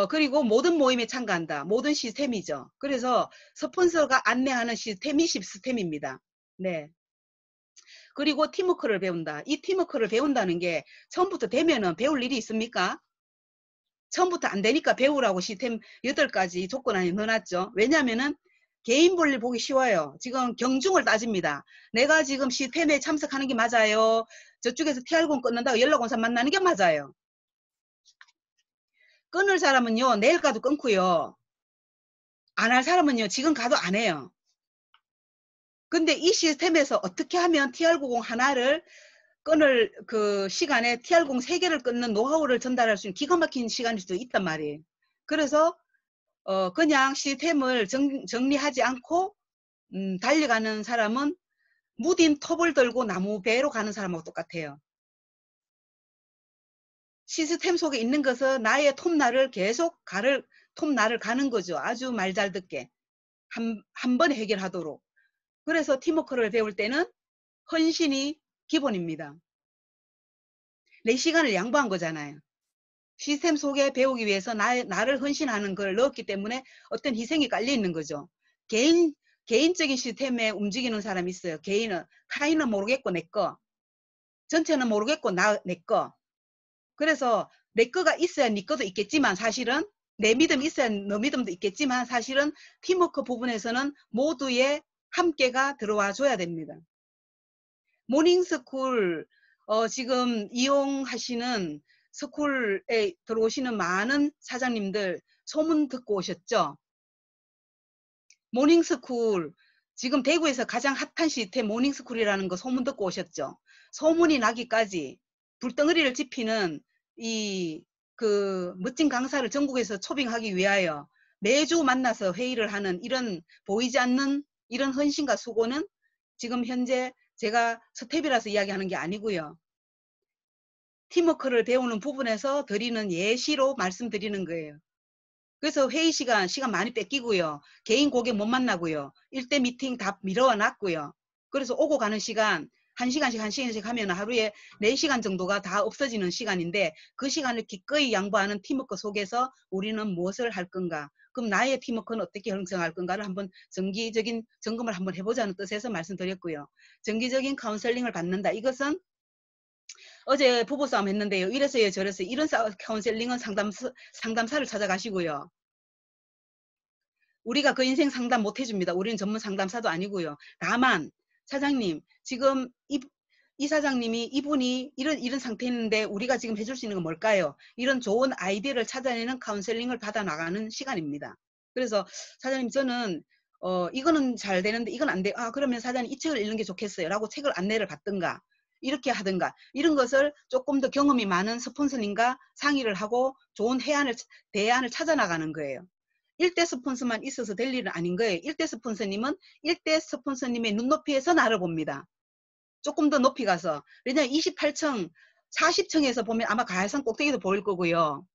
그리고 모든 모임에 참가한다. 모든 시스템이죠. 그래서 스폰서가 안내하는 시스템이 시스템입니다. 네. 그리고 팀워크를 배운다. 이 팀워크를 배운다는 게 처음부터 되면은 배울 일이 있습니까? 처음부터 안 되니까 배우라고 시스템 8가지 조건 안에 넣어놨죠. 왜냐면은 개인 볼일 보기 쉬워요. 지금 경중을 따집니다. 내가 지금 시스템에 참석하는 게 맞아요. 저쪽에서 TR0 끊는다고 연락 온 사람 만나는 게 맞아요. 끊을 사람은요, 내일 가도 끊고요. 안 할 사람은요, 지금 가도 안 해요. 근데 이 시스템에서 어떻게 하면 TR90 하나를 끊을 그 시간에 TR0 3개를 끊는 노하우를 전달할 수 있는 기가 막힌 시간일 수도 있단 말이에요. 그래서 그냥 시스템을 정리하지 않고 달려가는 사람은 무딘 톱을 들고 나무 배로 가는 사람하고 똑같아요. 시스템 속에 있는 것은 나의 톱날을 계속 톱날을 가는 거죠. 아주 말 잘 듣게. 한 번에 해결하도록. 그래서 팀워크를 배울 때는 헌신이 기본입니다. 내 시간을 양보한 거잖아요. 시스템 속에 배우기 위해서 나를 헌신하는 걸 넣었기 때문에 어떤 희생이 깔려 있는 거죠. 개인적인 시스템에 움직이는 사람이 있어요. 타인은 모르겠고 내 거, 전체는 모르겠고 내 거. 그래서 내 거가 있어야 네 거도 있겠지만 사실은 내 믿음이 있어야 너 믿음도 있겠지만 사실은 팀워크 부분에서는 모두의 함께가 들어와 줘야 됩니다. 모닝스쿨 지금 이용하시는 스쿨에 들어오시는 많은 사장님들 소문 듣고 오셨죠? 모닝스쿨 지금 대구에서 가장 핫한 시스템 모닝스쿨이라는 거 소문 듣고 오셨죠? 소문이 나기까지 불덩어리를 지피는 그 멋진 강사를 전국에서 초빙하기 위하여 매주 만나서 회의를 하는 이런 보이지 않는 이런 헌신과 수고는 지금 현재 제가 스텝이라서 이야기하는 게 아니고요. 팀워크를 배우는 부분에서 드리는 예시로 말씀드리는 거예요. 그래서 회의 시간 많이 뺏기고요. 개인 고객 못 만나고요. 1대 미팅 다 미뤄놨고요. 그래서 오고 가는 시간 1시간씩 하면 하루에 4시간 정도가 다 없어지는 시간인데 그 시간을 기꺼이 양보하는 팀워크 속에서 우리는 무엇을 할 건가? 그럼 나의 팀워크는 어떻게 형성할 건가를 한번 정기적인 점검을 한번 해보자는 뜻에서 말씀드렸고요. 정기적인 카운셀링을 받는다. 이것은 어제 부부싸움 했는데요. 이래서요 저래서요. 이런 카운셀링은 상담사를 찾아가시고요. 우리가 그 인생 상담 못 해줍니다. 우리는 전문 상담사도 아니고요. 다만 사장님 지금 이 사장님이 이분이 이런 상태인데 우리가 지금 해줄 수 있는 건 뭘까요? 이런 좋은 아이디어를 찾아내는 카운셀링을 받아 나가는 시간입니다. 그래서 사장님 저는 이거는 잘 되는데 이건 안 돼. 그러면 사장님 이 책을 읽는 게 좋겠어요. 라고 책을 안내를 받든가 이렇게 하든가 이런 것을 조금 더 경험이 많은 스폰서님과 상의를 하고 좋은 대안을 찾아 나가는 거예요. 1대 스폰서만 있어서 될 일은 아닌 거예요. 1대 스폰서님은 1대 스폰서님의 눈높이에서 나를 봅니다. 조금 더 높이 가서. 왜냐하면 28층, 40층에서 보면 아마 가야산 꼭대기도 보일 거고요.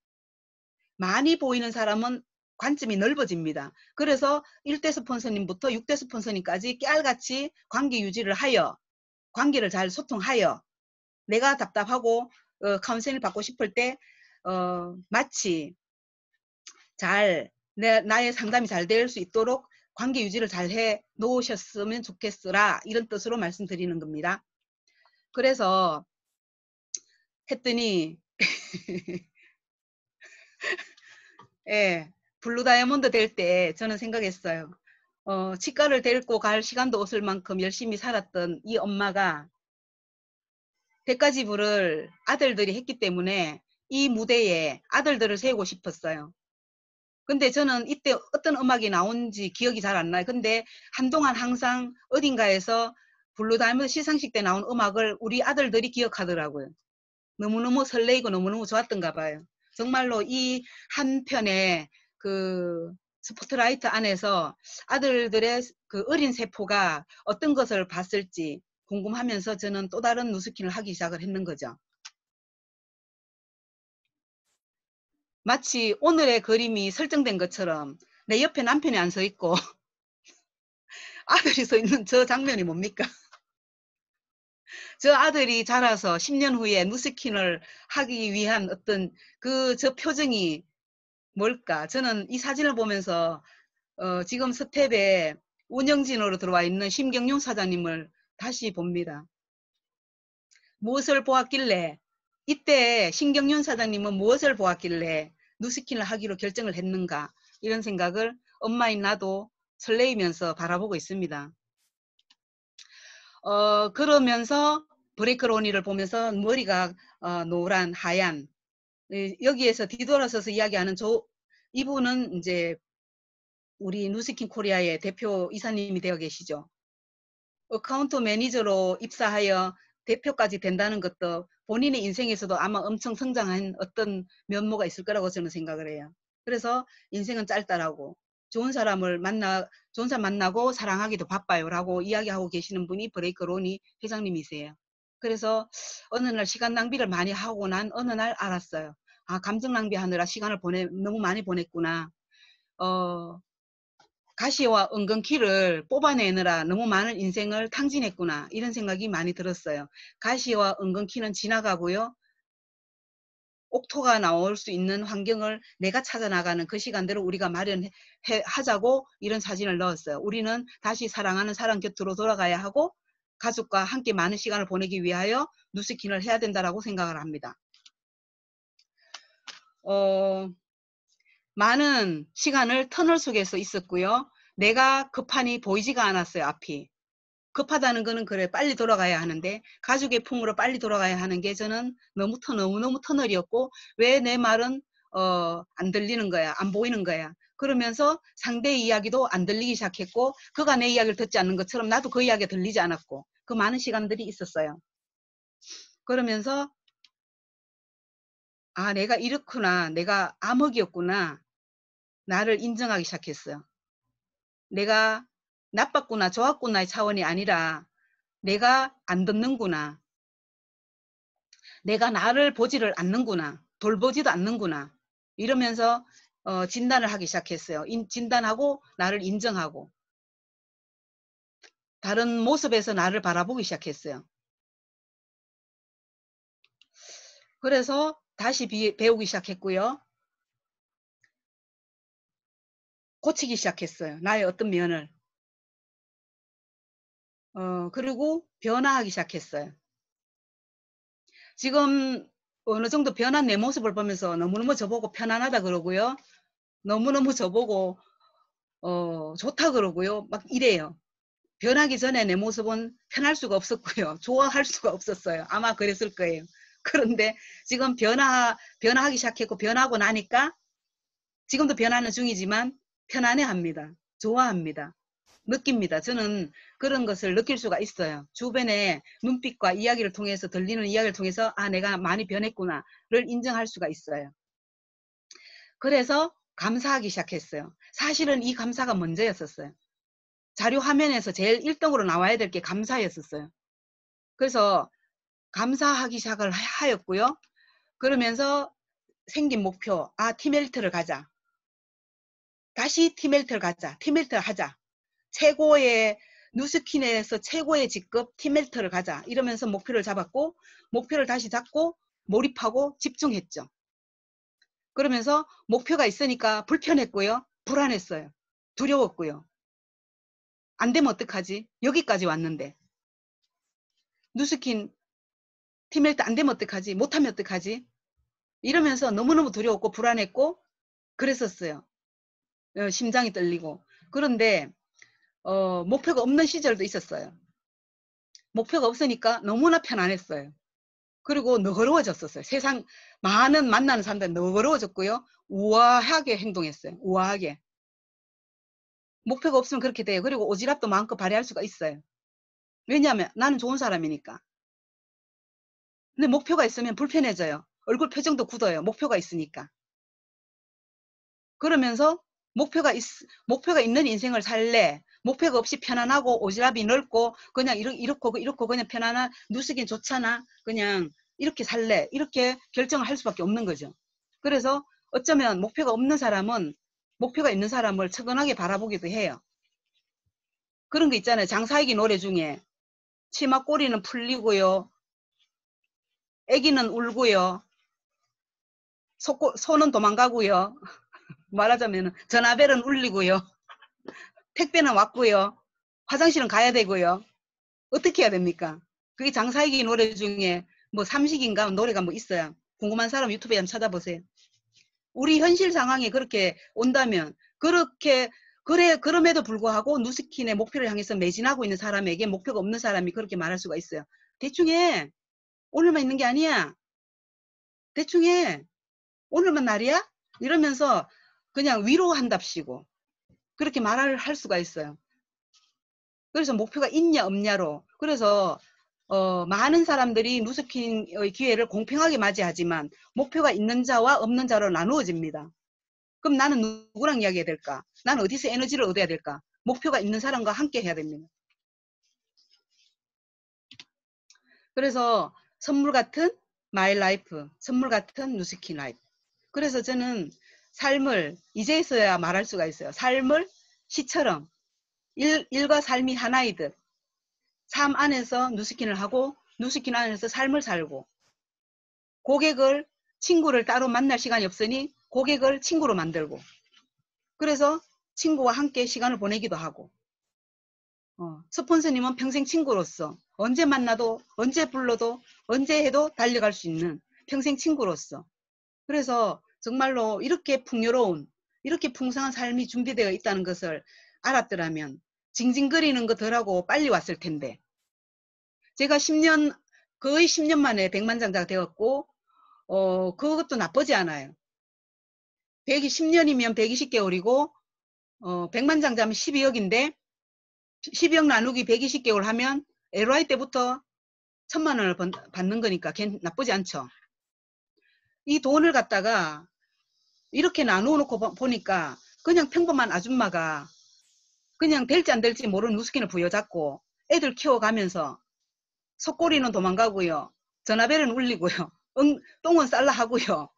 많이 보이는 사람은 관점이 넓어집니다. 그래서 1대 스폰서님부터 6대 스폰서님까지 깨알같이 관계 유지를 하여 관계를 잘 소통하여 내가 답답하고 카운셀링 받고 싶을 때 마치 잘 나의 상담이 잘 될 수 있도록 관계 유지를 잘 해 놓으셨으면 좋겠으라 이런 뜻으로 말씀드리는 겁니다. 그래서 했더니 예, 블루 다이아몬드 될 때 저는 생각했어요. 치과를 데리고 갈 시간도 없을 만큼 열심히 살았던 이 엄마가 대가지불을 아들들이 했기 때문에 이 무대에 아들들을 세우고 싶었어요. 근데 저는 이때 어떤 음악이 나온지 기억이 잘 안 나요. 근데 한동안 항상 어딘가에서 블루 다이아몬드 시상식 때 나온 음악을 우리 아들들이 기억하더라고요. 너무너무 설레이고 너무너무 좋았던가 봐요. 정말로 이 한 편의 그 스포트라이트 안에서 아들들의 그 어린 세포가 어떤 것을 봤을지 궁금하면서 저는 또 다른 누스킨을 하기 시작을 했는 거죠. 마치 오늘의 그림이 설정된 것처럼 내 옆에 남편이 안 서 있고 아들이 서 있는 저 장면이 뭡니까? 저 아들이 자라서 10년 후에 누스킨을 하기 위한 어떤 저 표정이 뭘까? 저는 이 사진을 보면서 지금 스텝에 운영진으로 들어와 있는 심경윤 사장님을 다시 봅니다. 무엇을 보았길래, 이때 심경윤 사장님은 무엇을 보았길래 누스킨을 하기로 결정을 했는가, 이런 생각을 엄마인 나도 설레이면서 바라보고 있습니다. 그러면서 브레이크로니를 보면서 머리가 노란, 하얀, 여기에서 뒤돌아서서 이야기하는 이분은 이제 우리 누스킨 코리아의 대표 이사님이 되어 계시죠. 어카운트 매니저로 입사하여 대표까지 된다는 것도 본인의 인생에서도 아마 엄청 성장한 어떤 면모가 있을 거라고 저는 생각을 해요. 그래서 인생은 짧다라고, 좋은 사람 만나고 사랑하기도 바빠요라고 이야기하고 계시는 분이 브레이크로니 회장님이세요. 그래서 어느 날 시간 낭비를 많이 하고 난 어느 날 알았어요. 아, 감정 낭비하느라 시간을 너무 많이 보냈구나. 가시와 은근키를 뽑아내느라 너무 많은 인생을 탕진했구나, 이런 생각이 많이 들었어요. 가시와 은근키는 지나가고요. 옥토가 나올 수 있는 환경을 내가 찾아나가는 그 시간대로 우리가 마련하자고 이런 사진을 넣었어요. 우리는 다시 사랑하는 사람 곁으로 돌아가야 하고 가족과 함께 많은 시간을 보내기 위하여 누스킨을 해야 된다라고 생각을 합니다. 많은 시간을 터널 속에서 있었고요. 내가 급하니 보이지가 않았어요. 앞이. 급하다는 거는 그래, 빨리 돌아가야 하는데 가족의 품으로 빨리 돌아가야 하는 게 저는 너무너무 터널이었고, 왜 내 말은 안 들리는 거야, 안 보이는 거야. 그러면서 상대의 이야기도 안 들리기 시작했고, 그가 내 이야기를 듣지 않는 것처럼 나도 그 이야기가 들리지 않았고, 그 많은 시간들이 있었어요. 그러면서 아, 내가 이렇구나, 내가 암흑이었구나, 나를 인정하기 시작했어요. 내가 나빴구나, 좋았구나의 차원이 아니라 내가 안 듣는구나, 내가 나를 보지를 않는구나, 돌보지도 않는구나, 이러면서 진단을 하기 시작했어요. 진단하고 나를 인정하고 다른 모습에서 나를 바라보기 시작했어요. 그래서 다시 배우기 시작했고요. 고치기 시작했어요. 나의 어떤 면을. 그리고 변화하기 시작했어요. 지금 어느 정도 변한 내 모습을 보면서 너무너무 저보고 편안하다 그러고요. 너무너무 저보고 좋다 그러고요. 막 이래요. 변하기 전에 내 모습은 편할 수가 없었고요. 좋아할 수가 없었어요. 아마 그랬을 거예요. 그런데 지금 변화하기 시작했고, 변하고 나니까 지금도 변하는 중이지만 편안해합니다. 좋아합니다. 느낍니다. 저는 그런 것을 느낄 수가 있어요. 주변의 눈빛과 이야기를 통해서, 들리는 이야기를 통해서 아, 내가 많이 변했구나를 인정할 수가 있어요. 그래서 감사하기 시작했어요. 사실은 이 감사가 먼저였었어요. 자료 화면에서 제일 1등으로 나와야 될 게 감사였었어요. 그래서 감사하기 시작을 하였고요. 그러면서 생긴 목표, 아, 티멜트를 가자. 다시 티멜트를 가자. 티멜트를 하자. 최고의 누스킨에서 최고의 직급 티멜트를 가자. 이러면서 목표를 잡았고, 목표를 다시 잡고 몰입하고 집중했죠. 그러면서 목표가 있으니까 불편했고요. 불안했어요. 두려웠고요. 안 되면 어떡하지? 여기까지 왔는데. 누스킨 티멜트 안 되면 어떡하지? 못하면 어떡하지? 이러면서 너무너무 두려웠고 불안했고 그랬었어요. 심장이 떨리고. 그런데 목표가 없는 시절도 있었어요. 목표가 없으니까 너무나 편안했어요. 그리고 너그러워졌었어요. 세상 많은 만나는 사람들 너그러워졌고요. 우아하게 행동했어요. 우아하게. 목표가 없으면 그렇게 돼요. 그리고 오지랖도 마음껏 발휘할 수가 있어요. 왜냐하면 나는 좋은 사람이니까. 근데 목표가 있으면 불편해져요. 얼굴 표정도 굳어요. 목표가 있으니까. 그러면서 목표가 있는 인생을 살래. 목표가 없이 편안하고 오지랖이 넓고 그냥 이렇고 그냥 편안한 누스긴 좋잖아. 그냥 이렇게 살래. 이렇게 결정을 할 수밖에 없는 거죠. 그래서 어쩌면 목표가 없는 사람은 목표가 있는 사람을 측은하게 바라보기도 해요. 그런 거 있잖아요. 장사이기 노래 중에 치마 꼬리는 풀리고요. 애기는 울고요. 소는 도망가고요. 말하자면 전화벨은 울리고요. 택배는 왔고요. 화장실은 가야 되고요. 어떻게 해야 됩니까? 그게 장사이기 노래 중에 뭐 삼식인가 노래가 뭐 있어요. 궁금한 사람 유튜브에 한번 찾아보세요. 우리 현실 상황에 그렇게 온다면 그럼에도 불구하고 누스킨의 목표를 향해서 매진하고 있는 사람에게 목표가 없는 사람이 그렇게 말할 수가 있어요. 대충 해. 오늘만 있는 게 아니야. 대충 해. 오늘만 날이야? 이러면서 그냥 위로한답시고 그렇게 말을 할 수가 있어요. 그래서 목표가 있냐 없냐로. 그래서 많은 사람들이 누스킨의 기회를 공평하게 맞이하지만 목표가 있는 자와 없는 자로 나누어집니다. 그럼 나는 누구랑 이야기해야 될까? 나는 어디서 에너지를 얻어야 될까? 목표가 있는 사람과 함께 해야 됩니다. 그래서 선물 같은 마이 라이프, 선물 같은 누스킨 라이프. 그래서 저는 삶을 이제서야 말할 수가 있어요. 삶을 시처럼 일과 삶이 하나이듯 삶 안에서 누스킨을 하고 누스킨 안에서 삶을 살고 고객을 친구를 따로 만날 시간이 없으니 고객을 친구로 만들고 그래서 친구와 함께 시간을 보내기도 하고 스폰서님은 평생 친구로서 언제 만나도 언제 불러도 언제 해도 달려갈 수 있는 평생 친구로서 그래서 정말로 이렇게 풍요로운 이렇게 풍성한 삶이 준비되어 있다는 것을 알았더라면 징징거리는 거 덜하고 빨리 왔을 텐데 제가 10년 거의 10년 만에 백만장자가 되었고 그것도 나쁘지 않아요. 10년이면 120개월이고 백만장자면 12억인데 12억 나누기 120개월 하면 LY 때부터 1000만 원을 받는 거니까 나쁘지 않죠. 이 돈을 갖다가 이렇게 나누어 놓고 보니까 그냥 평범한 아줌마가 그냥 될지 안 될지 모르는 누스킨을 부여잡고 애들 키워가면서 속꼬리는 도망가고요. 전화벨은 울리고요. 똥은 쌀라 하고요.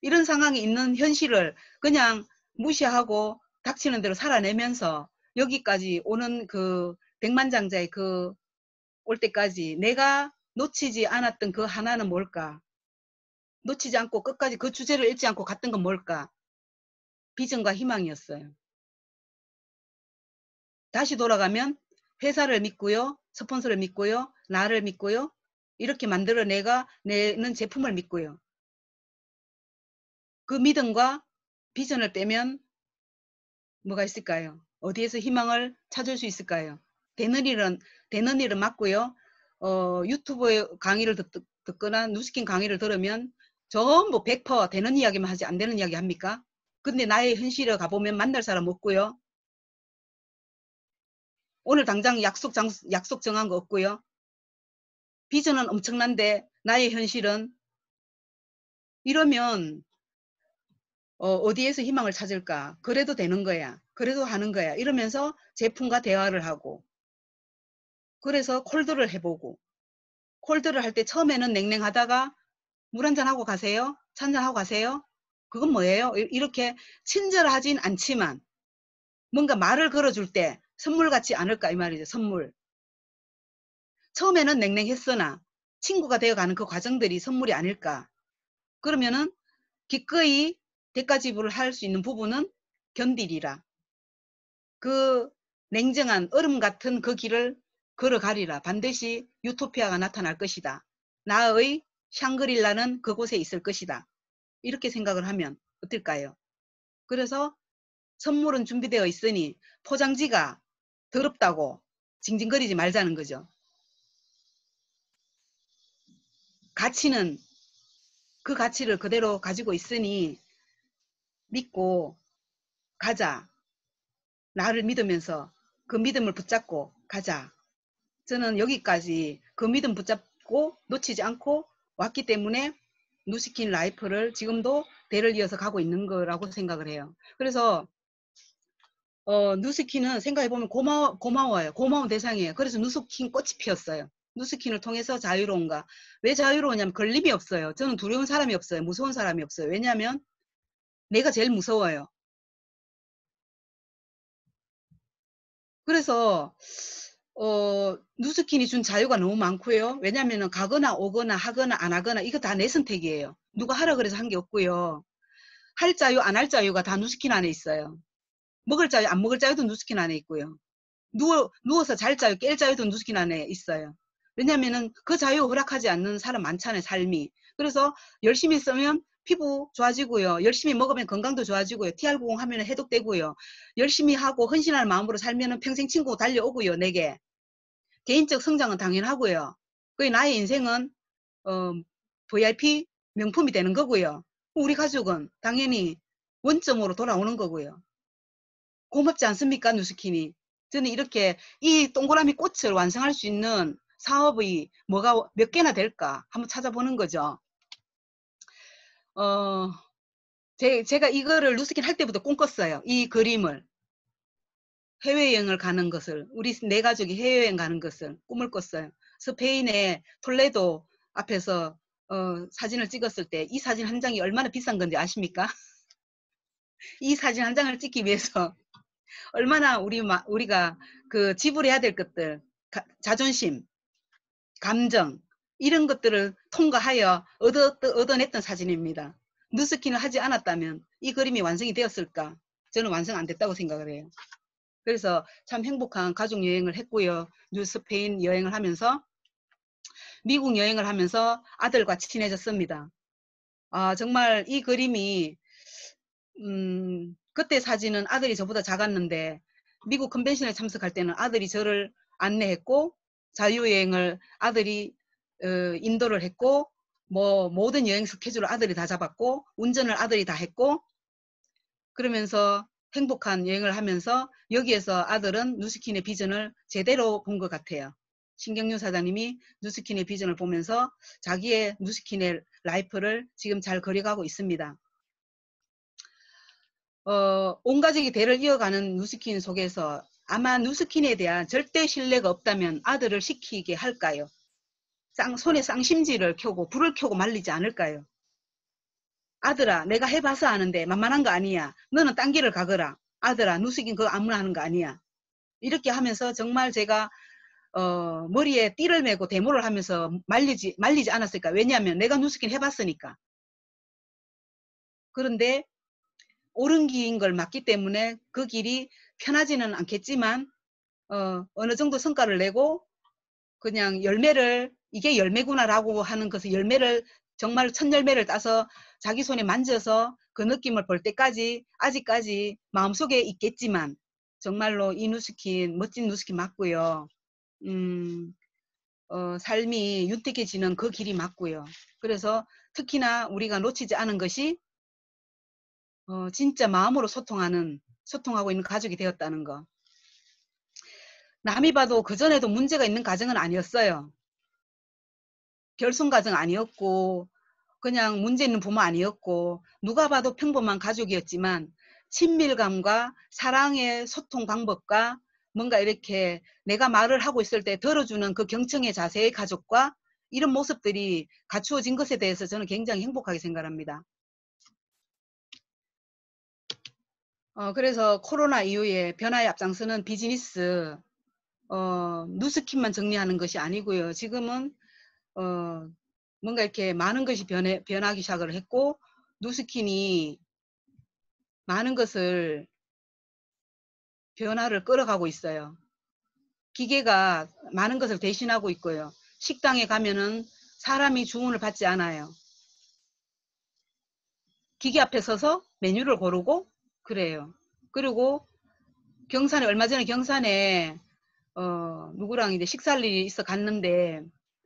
이런 상황이 있는 현실을 그냥 무시하고 닥치는 대로 살아내면서 여기까지 오는 그 백만장자의 그 올 때까지 내가 놓치지 않았던 그 하나는 뭘까? 놓치지 않고 끝까지 그 주제를 잃지 않고 갔던 건 뭘까? 비전과 희망이었어요. 다시 돌아가면 회사를 믿고요. 스폰서를 믿고요. 나를 믿고요. 이렇게 만들어 내는 제품을 믿고요. 그 믿음과 비전을 빼면 뭐가 있을까요? 어디에서 희망을 찾을 수 있을까요? 되는 일은 맞고요. 유튜브의 강의를 듣거나 누스킨 강의를 들으면 전부 100% 되는 이야기만 하지 안 되는 이야기 합니까? 근데 나의 현실에 가보면 만날 사람 없고요. 오늘 당장 약속 정한 거 없고요. 비전은 엄청난데 나의 현실은 이러면 어디에서 희망을 찾을까? 그래도 되는 거야. 그래도 하는 거야. 이러면서 제품과 대화를 하고 그래서 콜드를 해보고 콜드를 할 때 처음에는 냉랭하다가 물 한잔 하고 가세요? 차 한잔 하고 가세요? 그건 뭐예요? 이렇게 친절하진 않지만 뭔가 말을 걸어줄 때 선물 같지 않을까 이 말이죠. 선물. 처음에는 냉랭했으나 친구가 되어가는 그 과정들이 선물이 아닐까. 그러면은 기꺼이 대가 지불을 할 수 있는 부분은 견디리라. 그 냉정한 얼음 같은 그 길을 걸어가리라. 반드시 유토피아가 나타날 것이다. 나의 샹그릴라는 그곳에 있을 것이다. 이렇게 생각을 하면 어떨까요? 그래서 선물은 준비되어 있으니 포장지가 더럽다고 징징거리지 말자는 거죠. 가치는 그 가치를 그대로 가지고 있으니 믿고 가자. 나를 믿으면서 그 믿음을 붙잡고 가자. 저는 여기까지 그 믿음 붙잡고 놓치지 않고 왔기 때문에 누스킨 라이프를 지금도 대를 이어서 가고 있는 거라고 생각을 해요. 그래서 누스킨은 생각해보면 고마워요. 고마운 대상이에요. 그래서 누스킨 꽃이 피었어요. 누스킨을 통해서 자유로운가. 왜 자유로우냐면 걸림이 없어요. 저는 두려운 사람이 없어요. 무서운 사람이 없어요. 왜냐하면 내가 제일 무서워요. 그래서 누스킨이 준 자유가 너무 많고요. 왜냐하면 가거나 오거나 하거나 안 하거나 이거 다 내 선택이에요. 누가 하라 그래서 한 게 없고요. 할 자유 안 할 자유가 다 누스킨 안에 있어요. 먹을 자유 안 먹을 자유도 누스킨 안에 있고요. 누워서 잘 자유, 깰 자유도 누스킨 안에 있어요. 왜냐면은 그 자유 허락하지 않는 사람 많잖아요, 삶이. 그래서 열심히 쓰면 피부 좋아지고요. 열심히 먹으면 건강도 좋아지고요. TR90 하면 해독되고요. 열심히 하고 헌신하는 마음으로 살면은 평생 친구 달려오고요, 내게. 개인적 성장은 당연하고요. 그 나의 인생은 VIP 명품이 되는 거고요. 우리 가족은 당연히 원점으로 돌아오는 거고요. 고맙지 않습니까, 누스킨이? 저는 이렇게 이 동그라미 꽃을 완성할 수 있는 사업이 뭐가 몇 개나 될까 한번 찾아보는 거죠. 제가 이거를 누스킨 할 때부터 꿈꿨어요. 이 그림을. 해외여행을 가는 것을, 우리 네 가족이 해외여행 가는 것을 꿈을 꿨어요. 스페인의 톨레도 앞에서 사진을 찍었을 때 이 사진 한 장이 얼마나 비싼 건지 아십니까? 이 사진 한 장을 찍기 위해서 얼마나 우리가 그 지불해야 될 것들, 자존심, 감정, 이런 것들을 통과하여 얻어냈던 사진입니다. 누스킨을 하지 않았다면 이 그림이 완성이 되었을까? 저는 완성 안 됐다고 생각을 해요. 그래서 참 행복한 가족 여행을 했고요. 스페인 여행을 하면서, 미국 여행을 하면서 아들과 친해졌습니다. 아, 정말 이 그림이 그때 사진은 아들이 저보다 작았는데 미국 컨벤션에 참석할 때는 아들이 저를 안내했고, 자유여행을 아들이 인도를 했고, 뭐 모든 여행 스케줄을 아들이 다 잡았고, 운전을 아들이 다 했고, 그러면서 행복한 여행을 하면서 여기에서 아들은 누스킨의 비전을 제대로 본 것 같아요. 신경유 사장님이 누스킨의 비전을 보면서 자기의 누스킨의 라이프를 지금 잘 그려가고 있습니다. 온 가족이 대를 이어가는 누스킨 속에서 아마 누스킨에 대한 절대 신뢰가 없다면 아들을 시키게 할까요? 손에 쌍심지를 켜고 불을 켜고 말리지 않을까요? 아들아, 내가 해봐서 아는데 만만한 거 아니야. 너는 딴 길을 가거라. 아들아, 누스킨 그거 아무나 하는 거 아니야. 이렇게 하면서 정말 제가 머리에 띠를 메고 데모를 하면서 말리지 않았을까. 왜냐하면 내가 누스킨 해봤으니까. 그런데 옳은 길인 걸 맞기 때문에 그 길이 편하지는 않겠지만 어느 정도 성과를 내고 그냥 열매를, 이게 열매구나라고 하는 것을, 열매를 정말 첫 열매를 따서 자기 손에 만져서 그 느낌을 볼 때까지 아직까지 마음속에 있겠지만 정말로 이 누스킨 멋진 누스킨 맞고요. 삶이 윤택해지는 그 길이 맞고요. 그래서 특히나 우리가 놓치지 않은 것이 진짜 마음으로 소통하고 있는 가족이 되었다는 거. 남이 봐도 그전에도 문제가 있는 가정은 아니었어요. 결손 가정 아니었고 그냥 문제 있는 부모 아니었고 누가 봐도 평범한 가족이었지만 친밀감과 사랑의 소통 방법과 뭔가 이렇게 내가 말을 하고 있을 때 들어주는 그 경청의 자세의 가족과 이런 모습들이 갖추어진 것에 대해서 저는 굉장히 행복하게 생각합니다. 그래서 코로나 이후에 변화에 앞장서는 비즈니스, 누스킨만 정리하는 것이 아니고요. 지금은 뭔가 이렇게 많은 것이 변하기 시작을 했고, 누스킨이 많은 것을 변화를 끌어가고 있어요. 기계가 많은 것을 대신하고 있고요. 식당에 가면은 사람이 주문을 받지 않아요. 기계 앞에 서서 메뉴를 고르고 그래요. 그리고 경산에, 얼마 전에 경산에 누구랑 이제 식사할 일이 있어 갔는데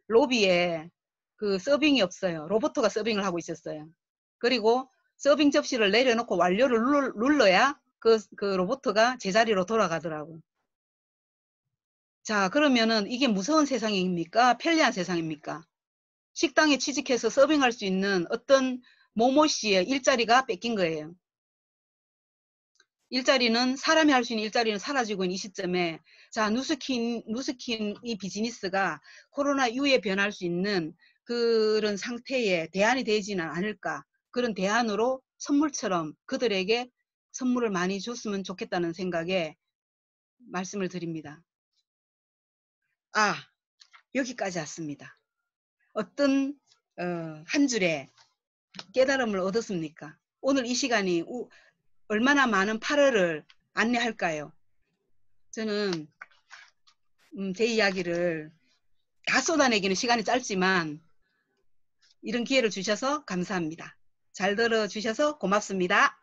로비에 그 서빙이 없어요. 로봇가 서빙을 하고 있었어요. 그리고 서빙 접시를 내려놓고 완료를 눌러야 그 로봇가 제자리로 돌아가더라고. 자, 그러면은 이게 무서운 세상입니까? 편리한 세상입니까? 식당에 취직해서 서빙할 수 있는 어떤 모모 씨의 일자리가 뺏긴 거예요. 일자리는, 사람이 할 수 있는 일자리는 사라지고 있는 이 시점에, 자, 누스킨 이 비즈니스가 코로나 이후에 변할 수 있는 그런 상태에 대안이 되지는 않을까. 그런 대안으로 선물처럼 그들에게 선물을 많이 줬으면 좋겠다는 생각에 말씀을 드립니다. 아, 여기까지 왔습니다. 어떤 한 줄에 깨달음을 얻었습니까? 오늘 이 시간이 얼마나 많은 8월을 안내할까요? 저는 제 이야기를 다 쏟아내기는 시간이 짧지만 이런 기회를 주셔서 감사합니다. 잘 들어주셔서 고맙습니다.